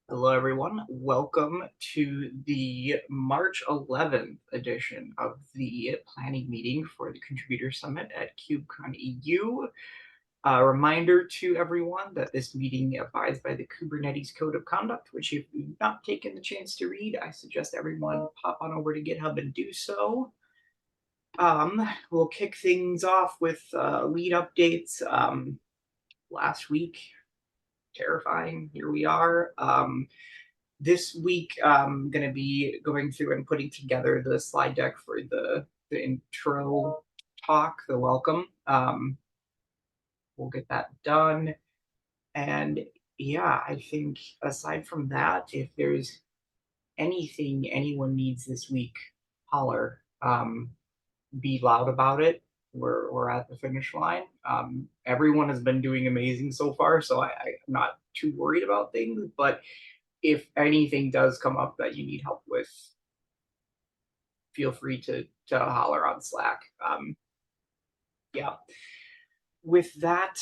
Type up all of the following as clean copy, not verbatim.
Hello, everyone. Welcome to the March 11th edition of the planning meeting for the Contributor Summit at KubeConEU. A reminder to everyone that this meeting abides by the Kubernetes Code of Conduct, which if you've not taken the chance to read, I suggest everyone pop on over to GitHub and do so. We'll kick things off with lead updates. Last week, terrifying. Here we are. This week, I'm going to be going through and putting together the slide deck for the intro talk, the welcome. We'll get that done. And yeah, I think aside from that, if there's anything anyone needs this week, holler. Be loud about it. We're at the finish line. Everyone has been doing amazing so far, so I'm not too worried about things, but if anything does come up that you need help with, feel free to holler on Slack. Yeah. With that,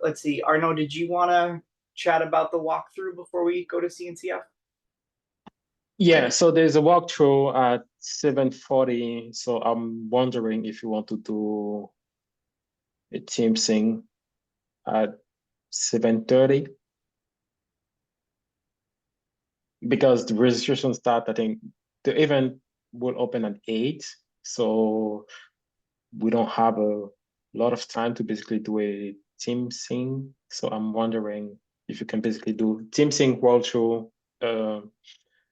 let's see, Arno, did you want to chat about the walkthrough before we go to CNCF? Yeah, so there's a walkthrough at 7:40. So I'm wondering if you want to do a team sync at 7:30. Because the registration start, I think the event will open at 8. So we don't have a lot of time to basically do a team sync. So I'm wondering if you can basically do team sync walkthrough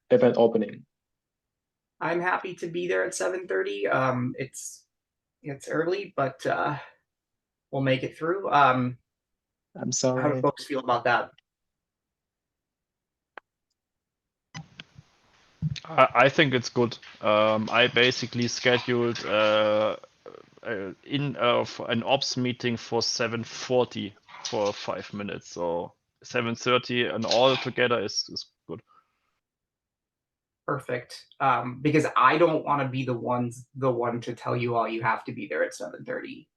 event opening. I'm happy to be there at 7:30. It's early, but we'll make it through. I'm How do sorry. folks feel about that? I think it's good. I basically scheduled an ops meeting for 7:40 for 5 minutes. So 7:30 and all together is good. Perfect. Because I don't want to be the one to tell you all you have to be there at 7:30.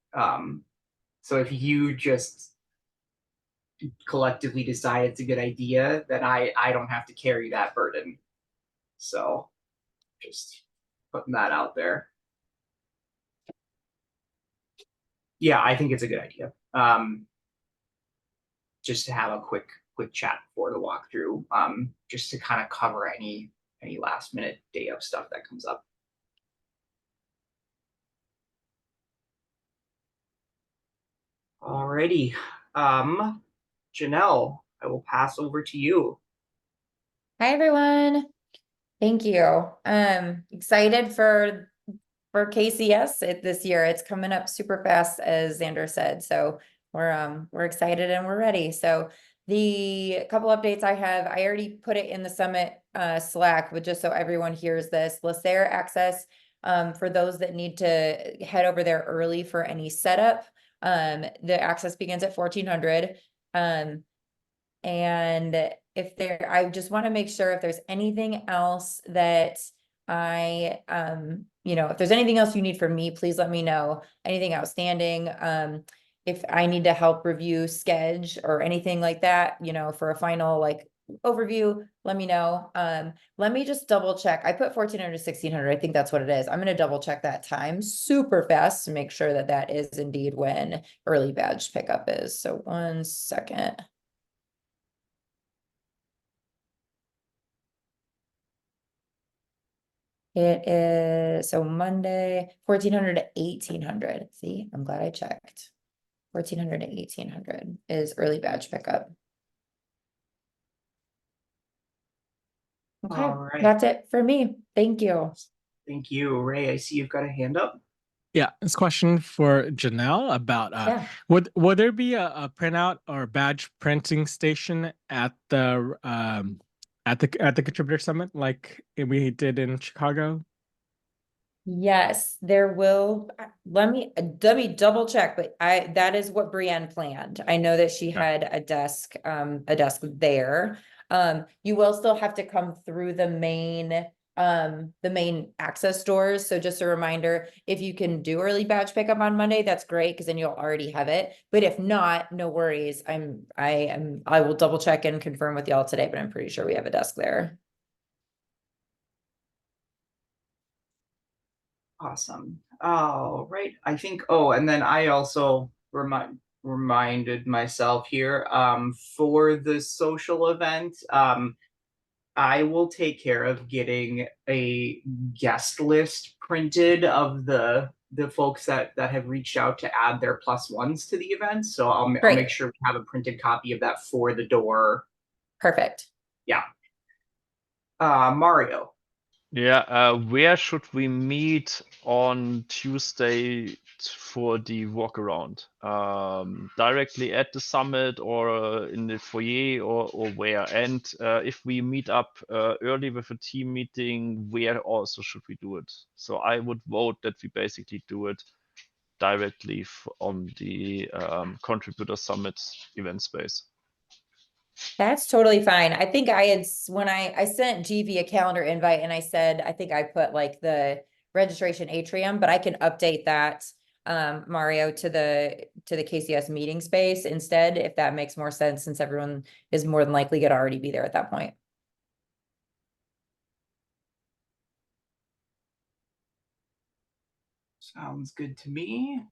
So if you just collectively decide it's a good idea, then I don't have to carry that burden. So just putting that out there. Yeah, I think it's a good idea. Just to have a quick chat before the walkthrough, just to kind of cover any last minute day of stuff that comes up. Alrighty. Janelle, I will pass over to you. Hi, everyone. Thank you. Excited for KCS this year. It's coming up super fast, as Xander said. So we're excited and we're ready. So the couple updates I have, I already put it in the summit Slack, but just so everyone hears this, Lacer access for those that need to head over there early for any setup. The access begins at 1400. And I just want to make sure if there's anything else that if there's anything else you need from me, please let me know. Anything outstanding. If I need to help review Sketch or anything like that, for a final overview, let me know. Let me just double check. I put 1400 to 1600. I think that's what it is. I'm going to double check that time super fast to make sure that that is indeed when early badge pickup is. So 1 second. It is, so Monday, 1400 to 1800. See, I'm glad I checked. 1400 to 1800 is early badge pickup. Okay, All right. That's it for me. Thank you. Thank you, Ray. I see you've got a hand up. Yeah, this question for Janelle about would there be a printout or badge printing station at the contributor summit like we did in Chicago? Yes, there will. Let me double check, but that is what Brienne planned. I know that she had a desk there. You will still have to come through the main the main access doors. So just a reminder, if you can do early badge pickup on Monday, that's great, because then you'll already have it. But if not, no worries. I will double check and confirm with y'all today, but I'm pretty sure we have a desk there. Awesome. All right. I think, oh, and then I also reminded myself here, for the social event, I will take care of getting a guest list printed of the folks that have reached out to add their +1s to the event. So I'll make sure we have a printed copy of that for the door. Perfect. Yeah. Mario. Yeah, where should we meet on Tuesday for the walk around? Directly at the summit, or in the foyer, or where? And if we meet up early with a team meeting, where also should we do it? So I would vote that we basically do it directly on the Contributor Summit event space. That's totally fine. I think I had, when I sent GV a calendar invite, and I said, I think I put like the registration atrium, but I can update that, Mario, to the KCS meeting space instead, if that makes more sense, since everyone is more than likely going to already be there at that point. Sounds good to me.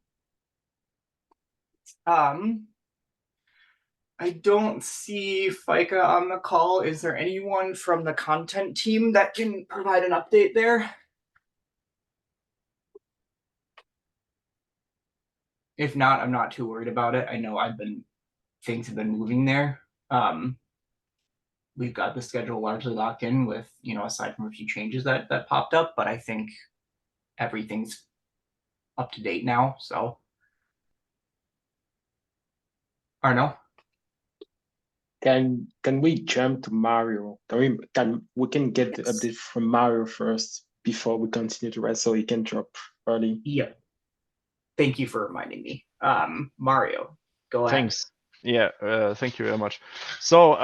I don't see FICA on the call. Is there anyone from the content team that can provide an update there? If not, I'm not too worried about it. I know things have been moving there. We've got the schedule largely locked in with, aside from a few changes that popped up, but I think everything's up to date now. So, Arno? Can we jump to Mario? We can get the update from Mario first before we continue the rest, so he can drop early. Yeah. Thank you for reminding me. Mario, go ahead. Thanks. Yeah, thank you very much. So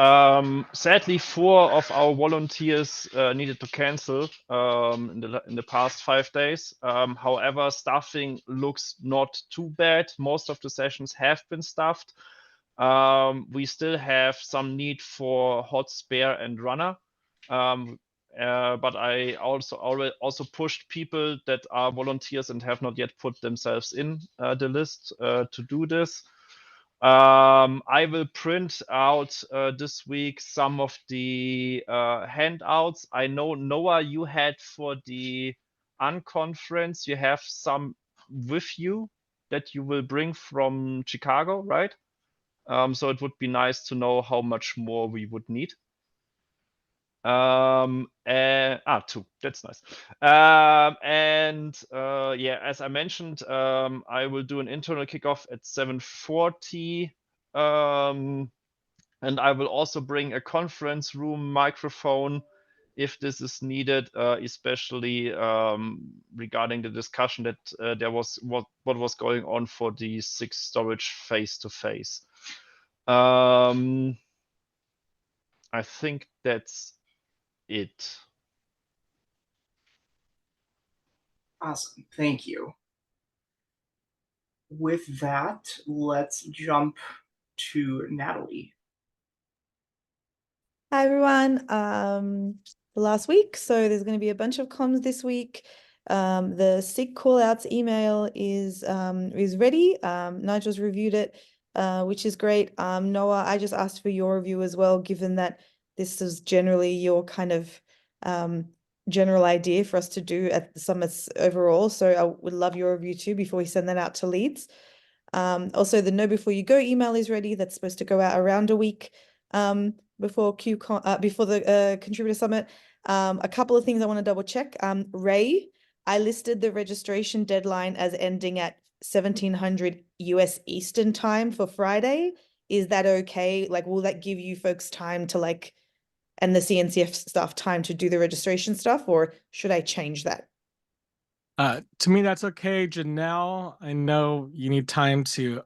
sadly, 4 of our volunteers needed to cancel in the past 5 days. However, staffing looks not too bad. Most of the sessions have been staffed. We still have some need for hot spare and runner. But I also pushed people that are volunteers and have not yet put themselves in the list to do this. I will print out this week some of the handouts. I know, Noah, you had for the unconference, you have some with you that you will bring from Chicago, right? So it would be nice to know how much more we would need. 2, that's nice. Yeah, as I mentioned, I will do an internal kickoff at 7:40, and I will also bring a conference room microphone if this is needed, especially regarding the discussion that there was what was going on for the SIG storage face-to-face. I think that's it. Awesome. Thank you. With that, let's jump to Natalie. Hi, everyone. Last week, so there's going to be a bunch of comms this week. The SIG callouts email is ready. Nigel's reviewed it, which is great. Noah, I just asked for your review as well, given that this is generally your kind of general idea for us to do at the summits overall. So I would love your review too before we send that out to leads. Also, the Know Before You Go email is ready. That's supposed to go out around a week before the Contributor Summit. A couple of things I want to double check. Ray, I listed the registration deadline as ending at 1700 US Eastern time for Friday. Is that okay? Like, will that give you folks time to and the CNCF staff time to do the registration stuff, or should I change that? To me, that's okay. Janelle, I know you need time to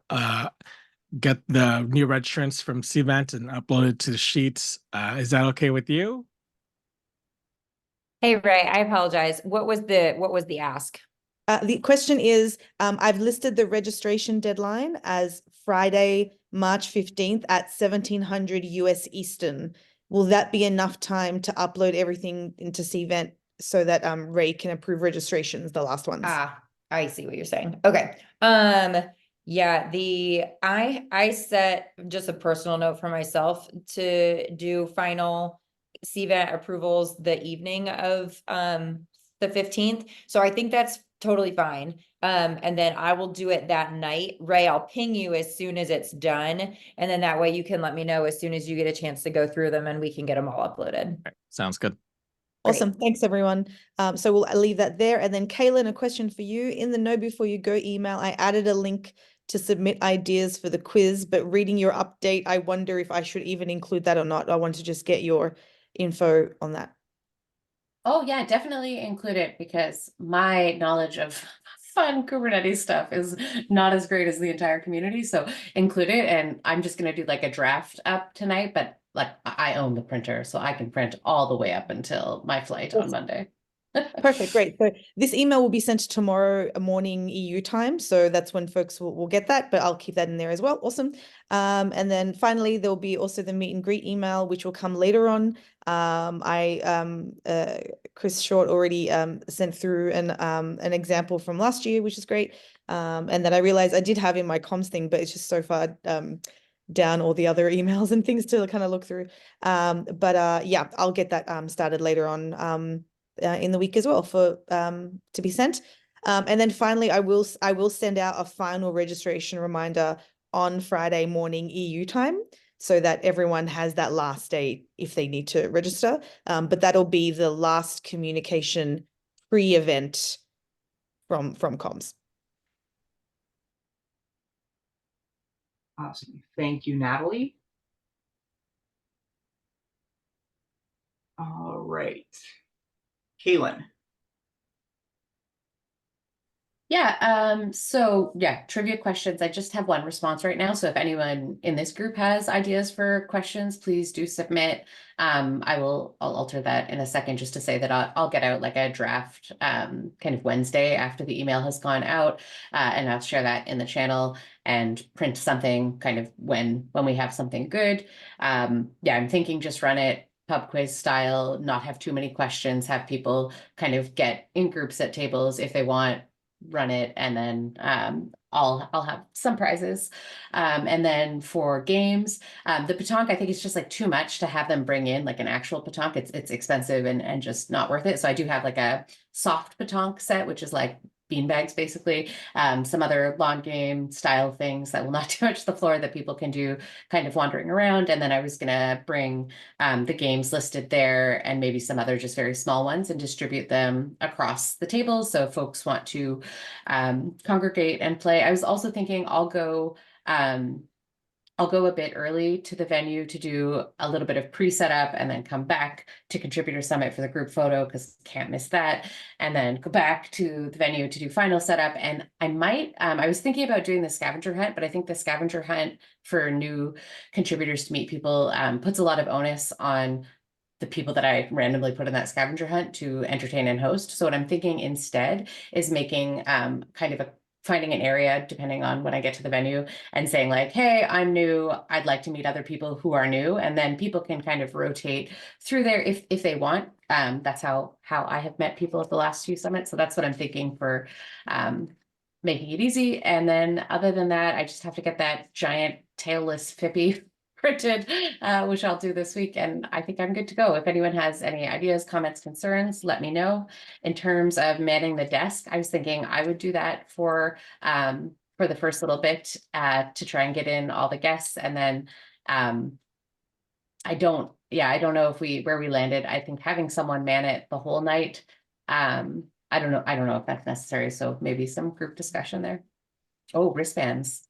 get the new registrants from Cvent and upload it to the sheets. Is that okay with you? Hey, Ray, I apologize. What was the ask? The question is, I've listed the registration deadline as Friday, March 15th at 1700 US Eastern. Will that be enough time to upload everything into Cvent so that Ray can approve registrations, the last ones? Ah, I see what you're saying. Okay. Yeah, I set just a personal note for myself to do final CVET approvals the evening of the 15th. So I think that's totally fine. And then I will do it that night. Ray, I'll ping you as soon as it's done. And then that way you can let me know as soon as you get a chance to go through them and we can get them all uploaded. Right. Sounds good. Awesome. Thanks, everyone. So we'll leave that there. And then, Kaylin, a question for you. In the Know Before You Go email, I added a link to submit ideas for the quiz, but reading your update, I wonder if I should even include that or not. I want to just get your info on that. Oh, yeah, definitely include it, because my knowledge of fun Kubernetes stuff is not as great as the entire community. So include it. And I'm just going to do like a draft up tonight, but like I own the printer, so I can print all the way up until my flight on Monday. Perfect, great. So this email will be sent tomorrow morning EU time. So that's when folks will get that, but I'll keep that in there as well. Awesome. And then finally, there'll be also the meet and greet email, which will come later on. Chris Short already sent through an example from last year, which is great. And then I realized I did have in my comms thing, but it's just so far down all the other emails and things to kind of look through. Yeah, I'll get that started later on in the week as well for to be sent. And then finally, I will send out a final registration reminder on Friday morning EU time, so that everyone has that last day if they need to register. But that'll be the last communication pre-event from comms. Awesome. Thank you, Natalie. All right. Kaylin. Yeah, so yeah, trivia questions. I just have one response right now. So if anyone in this group has ideas for questions, please do submit. I'll alter that in a second just to say that I'll get out like a draft kind of Wednesday after the email has gone out, and I'll share that in the channel and print something kind of when we have something good. Yeah, I'm thinking just run it pub quiz style, not have too many questions, have people kind of get in groups at tables if they want, run it, and then I'll have some prizes. And then for games, the petanque, I think it's just like too much to have them bring in like an actual petanque. It's expensive and just not worth it. So I do have like a soft petanque set, which is like beanbags basically, some other lawn game style things that will not do much to the floor that people can do kind of wandering around. And then I was gonna bring the games listed there and maybe some other just very small ones and distribute them across the tables. So if folks want to congregate and play. I was also thinking I'll go a bit early to the venue to do a little bit of pre-setup and then come back to Contributor Summit for the group photo, because can't miss that, and then go back to the venue to do final setup. And I might, I was thinking about doing the scavenger hunt, but I think the scavenger hunt for new contributors to meet people puts a lot of onus on the people that I randomly put in that scavenger hunt to entertain and host. So what I'm thinking instead is making kind of finding an area depending on when I get to the venue and saying like, hey, I'm new, I'd like to meet other people who are new. And then people can kind of rotate through there if they want. That's how I have met people at the last few summits. So that's what I'm thinking for making it easy. And then other than that, I just have to get that giant tailless Phippy printed, which I'll do this week, and I think I'm good to go. If anyone has any ideas, comments, concerns, let me know. In terms of manning the desk, I was thinking I would do that for the first little bit to try and get in all the guests, and then I don't know where we landed. I think having someone man it the whole night, I don't know if that's necessary. So maybe some group discussion there. Oh, wristbands.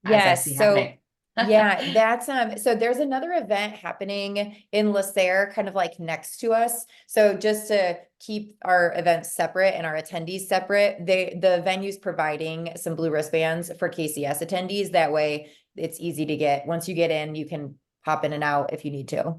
Yes, happening. Yeah, that's so there's another event happening in LaSalle, kind of like next to us. So just to keep our events separate and our attendees separate, the venue's providing some blue wristbands for KCS attendees. That way it's easy to get. Once you get in, you can pop in and out if you need to.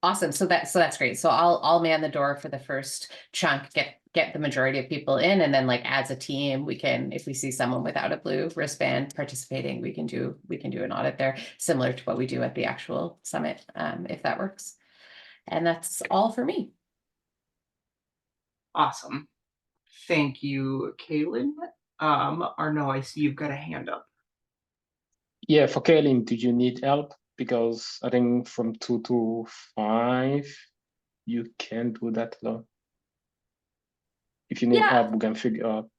Awesome. So that's great. So I'll man the door for the first chunk, get the majority of people in, and then like as a team, we can, if we see someone without a blue wristband participating, we can do an audit there, similar to what we do at the actual summit, if that works. And that's all for me. Awesome. Thank you, Kaylin. Arno, I see you've got a hand up. Yeah, for Kaylin, did you need help? Because I think from 2 to 5, you can do that alone. If you need help, we can figure out.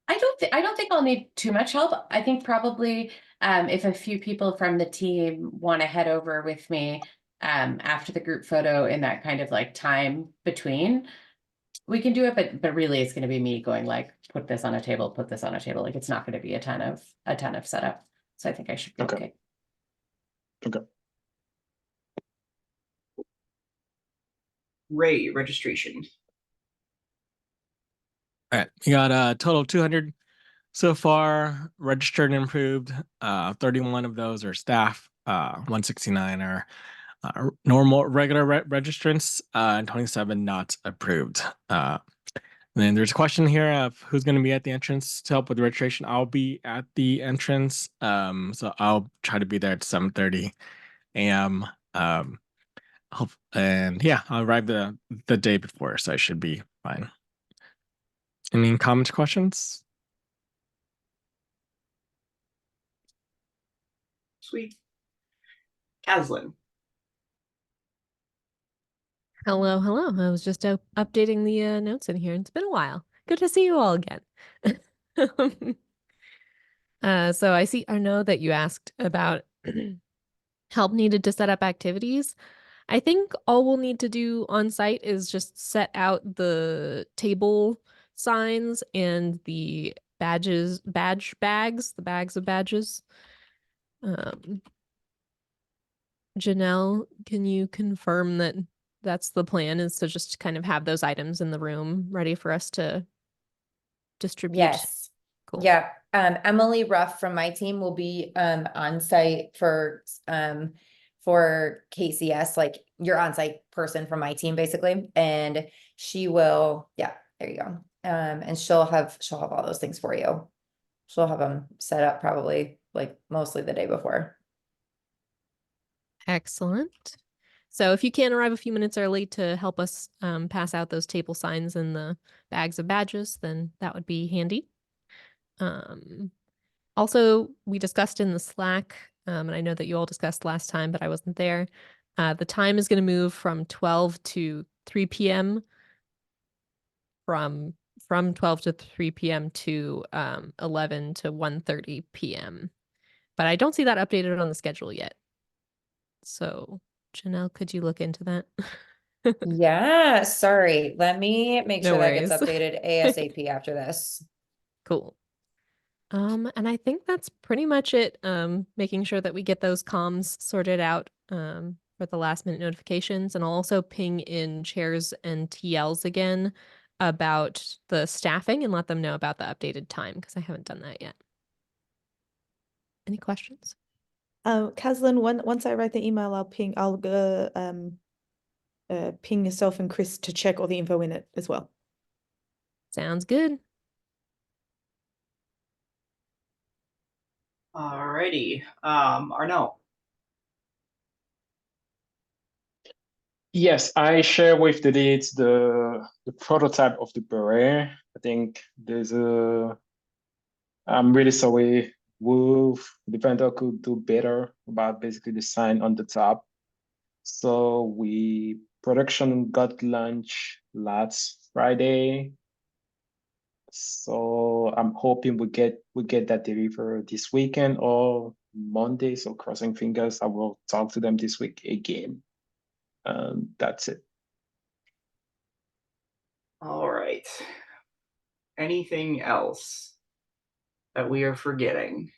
I don't think I'll need too much help. I think probably if a few people from the team want to head over with me after the group photo in that kind of like time between, we can do it, but really it's going to be me going like, put this on a table, put this on a table. Like it's not going to be a ton of setup. So I think I should be okay. Okay. Ray, registration. All right, we got a total of 200 so far registered and approved. 31 of those are staff. 169 are normal regular registrants, and 27 not approved. Then there's a question here of who's going to be at the entrance to help with the registration. I'll be at the entrance, so I'll try to be there at 7:30 a.m. And yeah, I'll arrive the day before, so I should be fine. Any comments, questions? Sweet. Caslin. Hello. I was just updating the notes in here. It's been a while. Good to see you all again. So I know that you asked about help needed to set up activities. I think all we'll need to do on site is just set out the table signs and the badge bags, the bags of badges. Janelle, can you confirm that that's the plan, is to just kind of have those items in the room ready for us to distribute? Yes. Cool. Yeah. Emily Ruff from my team will be on site for KCS, like your on-site person from my team basically. And she will, yeah, there you go. And she'll have all those things for you. She'll have them set up probably like mostly the day before. Excellent. So if you can arrive a few minutes early to help us pass out those table signs and the bags of badges, then that would be handy. Also, we discussed in the Slack, and I know that you all discussed last time, but I wasn't there. The time is going to move from 12 to 3 p.m. From 12 to 3 p.m. to 11 to 1:30 p.m. But I don't see that updated on the schedule yet. So, Janelle, could you look into that? Yeah, sorry. Let me make sure No that gets worries. updated ASAP after this. Cool. And I think that's pretty much it. Making sure that we get those comms sorted out for the last minute notifications, and I'll also ping in chairs and TLs again about the staffing and let them know about the updated time, because I haven't done that yet. Any questions? Caslin, once I write the email, I'll ping yourself and Chris to check all the info in it as well. Sounds good. Alrighty. Arno. Yes, I share with the leads the prototype of the beret. I think I'm really sorry, Wolf, the vendor could do better about basically the sign on the top. So production got launched last Friday. So I'm hoping we get that delivered this weekend or Monday. So crossing fingers, I will talk to them this week again. That's it. All right. Anything else that we are forgetting?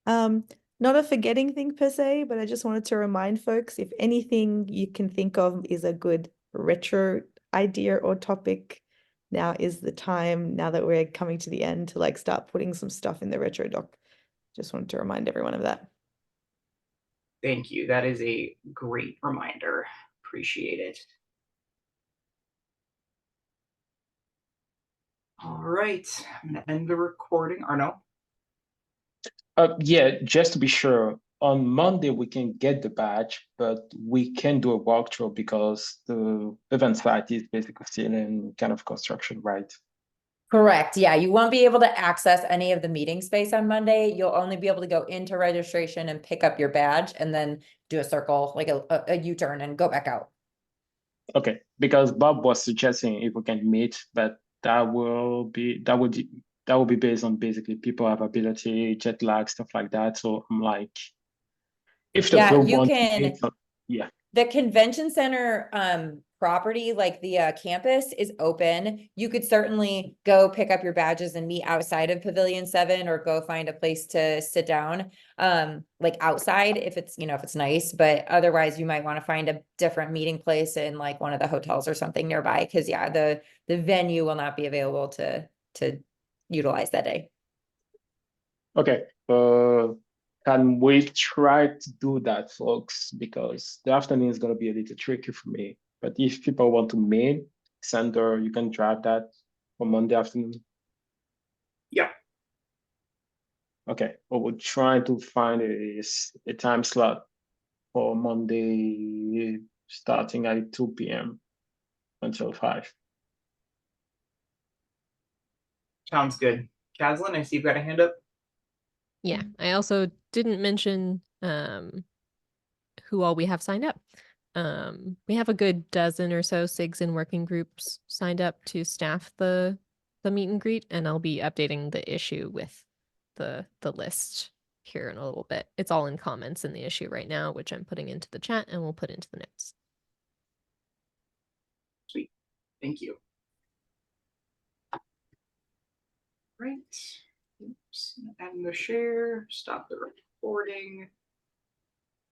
Not a forgetting thing per se, but I just wanted to remind folks, if anything you can think of is a good retro idea or topic, now is the time, now that we're coming to the end, to like start putting some stuff in the retro doc. Just wanted to remind everyone of that. Thank you. That is a great reminder. Appreciate it. All right, I'm gonna end the recording, or no? Yeah, just to be sure, on Monday we can get the badge, but we can do a walkthrough because the event site is basically still in kind of construction, right? Correct. Yeah, you won't be able to access any of the meeting space on Monday. You'll only be able to go into registration and pick up your badge and then do a circle, like a U-turn and go back out. Okay, because Bob was suggesting if we can meet, but that will be based on basically people availability, jet lag, stuff like that. So I'm like, if the Yeah, group you wants to can. meet, yeah. The convention center property, like the campus, is open. You could certainly go pick up your badges and meet outside of Pavilion 7 or go find a place to sit down like outside if it's, if it's nice, but otherwise you might want to find a different meeting place in like one of the hotels or something nearby, because yeah, the venue will not be available to utilize that day. Okay, can we try to do that, folks? Because the afternoon is going to be a little tricky for me. But if people want to meet, Sander, you can drive that for Monday afternoon. Yeah. Okay, well, we'll try to find a time slot for Monday starting at 2 p.m. until 5. Sounds good. Caslin, I see you've got a hand up. Yeah, I also didn't mention who all we have signed up. We have a good dozen or so SIGs and working groups signed up to staff the meet and greet, and I'll be updating the issue with the list here in a little bit. It's all in comments in the issue right now, which I'm putting into the chat and we'll put into the notes. Sweet. Thank you. Right. Oops. End the share. Stop the recording.